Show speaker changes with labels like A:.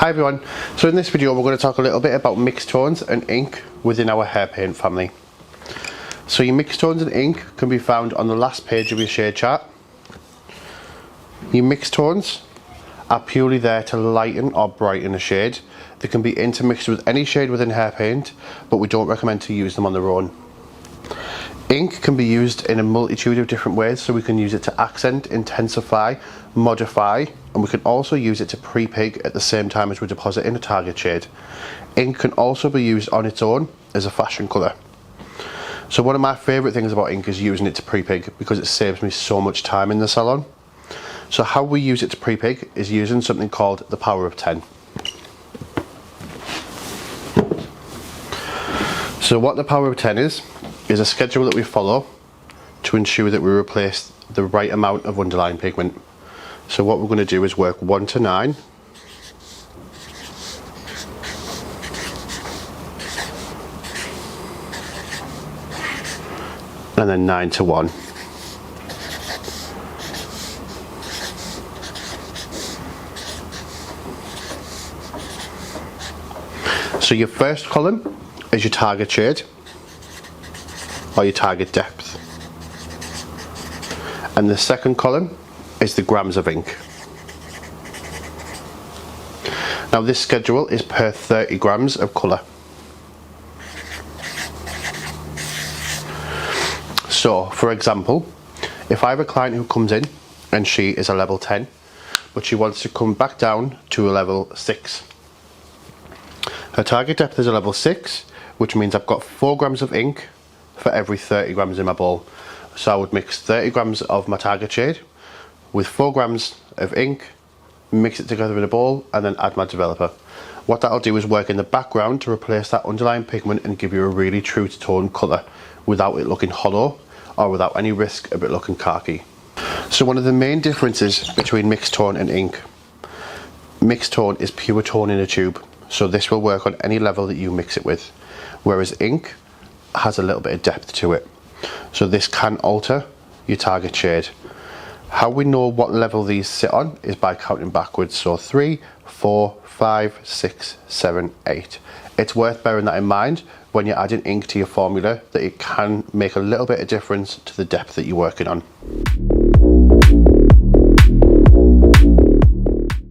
A: Hi everyone, so in this video we're going to talk a little bit about mixed tones and ink within our hair paint family. So your mixed tones and ink can be found on the last page of your shade chart. Your mixed tones are purely there to lighten or brighten a shade. They can be intermixed with any shade within hair paint, but we don't recommend to use them on their own. Ink can be used in a multitude of different ways, so we can use it to accent, intensify, modify, and we can also use it to pre-pig at the same time as we deposit in a target shade. Ink can also be used on its own as a fashion colour. So one of my favourite things about ink is using it to pre-pig because it saves me so much time in the salon. So how we use it to pre-pig is using something called the power of 10. So what the power of 10 is a schedule that we follow to ensure that we replace the right amount of underlying pigment. So what we're going to do is work 1 to 9, and then 9 to 1. So your first column is your target shade or your target depth, and the second column is the grams of ink. Now this schedule is per 30 grams of colour. So for example, if I have a client who comes in and she is a level 10 but she wants to come back down to a level 6, her target depth is a level 6, which means I've got 4 grams of ink for every 30 grams in my bowl. So I would mix 30 grams of my target shade with 4 grams of ink, mix it together in a bowl, and then add my developer. What that'll do is work in the background to replace that underlying pigment and give you a really true to tone colour without it looking hollow or without any risk of it looking khaki. So one of the main differences between mixed tone and ink, mixed tone is pure tone in a tube. So this will work on any level that you mix it with, whereas ink has a little bit of depth to it. So this can alter your target shade. How we know what level these sit on is by counting backwards. So 3, 4, 5, 6, 7, 8. It's worth bearing that in mind when you're adding ink to your formula, that it can make a little bit of difference to the depth that you're working on.